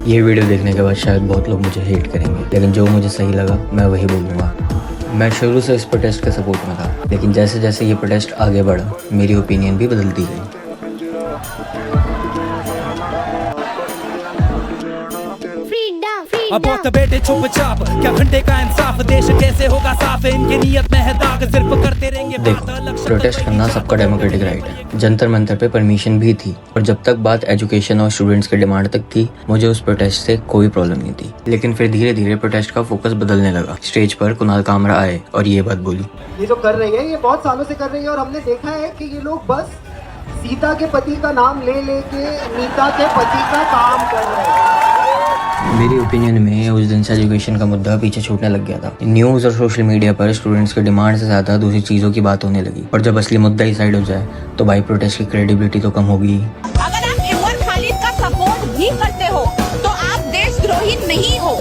ये वीडियो देखने के बाद शायद बहुत लोग मुझे हेट करेंगे, लेकिन जो मुझे सही लगा मैं वही बोलूँगा। मैं शुरू से इस प्रोटेस्ट के सपोर्ट में था, लेकिन जैसे जैसे ये प्रोटेस्ट आगे बढ़ा मेरी ओपिनियन भी बदलती गई। अब बहुत बेटे चुपचाप, क्या घंटे का इंसाफ, देश कैसे होगा साफ, इनकी नीयत में है दाग, सिर्फ करते रहेंगे। देखो, प्रोटेस्ट करना सबका डेमोक्रेटिक राइट है। जंतर मंतर पे परमिशन भी थी, और जब तक बात एजुकेशन और स्टूडेंट्स के डिमांड तक थी मुझे उस प्रोटेस्ट से कोई प्रॉब्लम नहीं थी। लेकिन फिर धीरे धीरे प्रोटेस्ट का फोकस बदलने लगा। स्टेज पर कुणाल कामरा आए और ये बात बोली, ये जो कर रही है ये बहुत सालों से कर रही है, और हमने देखा है कि ये लोग बस सीता के पति का नाम ले लेके नीता के पति का काम कर रहे हैं। मेरी ओपिनियन में उस दिन से एजुकेशन का मुद्दा पीछे छूटने लग गया था। न्यूज़ और सोशल मीडिया पर स्टूडेंट्स के डिमांड से ज़्यादा दूसरी चीज़ों की बात होने लगी, और जब असली मुद्दा ही साइड हो जाए तो भाई प्रोटेस्ट की क्रेडिबिलिटी तो कम होगी। अगर आप उमर खालिद का सपोर्ट भी करते हो तो आप देशद्रोही नहीं हो।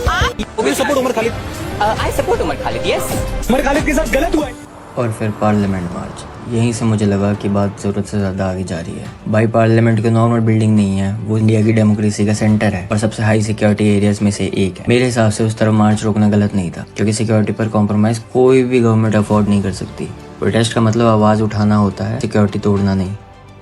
आप support Umar Khalid, I support Umar Khalid, yes. Umar Khalid के साथ गलत हुआ है। और फिर पार्लियामेंट मार्च। यहीं से मुझे लगा कि बात ज़रूरत से ज़्यादा आगे जा रही है। भाई पार्लियामेंट की नॉर्मल बिल्डिंग नहीं है, वो इंडिया की डेमोक्रेसी का सेंटर है और सबसे हाई सिक्योरिटी एरियाज में से एक है। मेरे हिसाब से उस तरफ मार्च रोकना गलत नहीं था, क्योंकि सिक्योरिटी पर कॉम्प्रोमाइज़ कोई भी गवर्नमेंट अफोर्ड नहीं कर सकती। प्रोटेस्ट का मतलब आवाज़ उठाना होता है, सिक्योरिटी तोड़ना नहीं।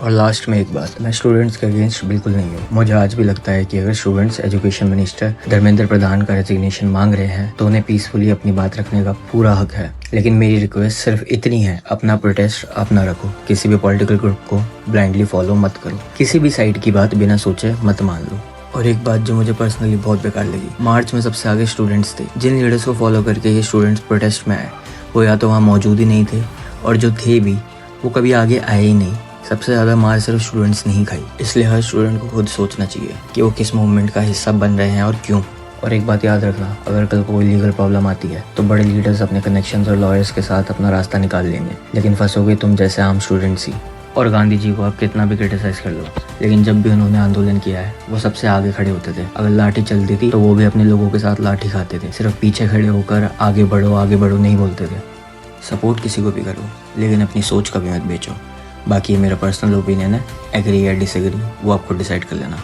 और लास्ट में एक बात, मैं स्टूडेंट्स के अगेंस्ट बिल्कुल नहीं हूँ। मुझे आज भी लगता है कि अगर students education minister Dharmendra Pradhan का रेजिग्नेशन मांग रहे हैं तो उन्हें पीसफुली अपनी बात रखने का पूरा हक है। लेकिन मेरी रिक्वेस्ट सिर्फ इतनी है, अपना प्रोटेस्ट अपना रखो, किसी भी पॉलिटिकल ग्रुप को ब्लाइंडली फॉलो मत करो, किसी भी साइड की बात बिना सोचे मत मान लो। और एक बात जो मुझे पर्सनली बहुत बेकार लगी, मार्च में सबसे आगे स्टूडेंट्स थे। जिन लीडर्स को फॉलो करके ये स्टूडेंट्स प्रोटेस्ट में आए वो या तो वहाँ मौजूद ही नहीं थे, और जो थे भी वो कभी आगे आए ही नहीं। सबसे ज़्यादा मार सिर्फ स्टूडेंट्स ने ही खाई। इसलिए हर स्टूडेंट को खुद सोचना चाहिए कि वो किस मूवमेंट का हिस्सा बन रहे हैं और क्यों। और एक बात याद रखना, अगर कल कोई लीगल प्रॉब्लम आती है तो बड़े लीडर्स अपने कनेक्शंस और लॉयर्स के साथ अपना रास्ता निकाल लेंगे, लेकिन फंसोगे तुम जैसे आम स्टूडेंट्स ही। और गांधी जी को आप कितना भी क्रिटिसाइज कर लो, लेकिन जब भी उन्होंने आंदोलन किया है वो सबसे आगे खड़े होते थे। अगर लाठी चलती थी तो वो भी अपने लोगों के साथ लाठी खाते थे। सिर्फ पीछे खड़े होकर आगे बढ़ो नहीं बोलते थे। सपोर्ट किसी को भी करो, लेकिन अपनी सोच कभी मत बेचो। बाकी ये मेरा पर्सनल ओपिनियन है, एग्री या डिसएग्री वो आपको डिसाइड कर लेना।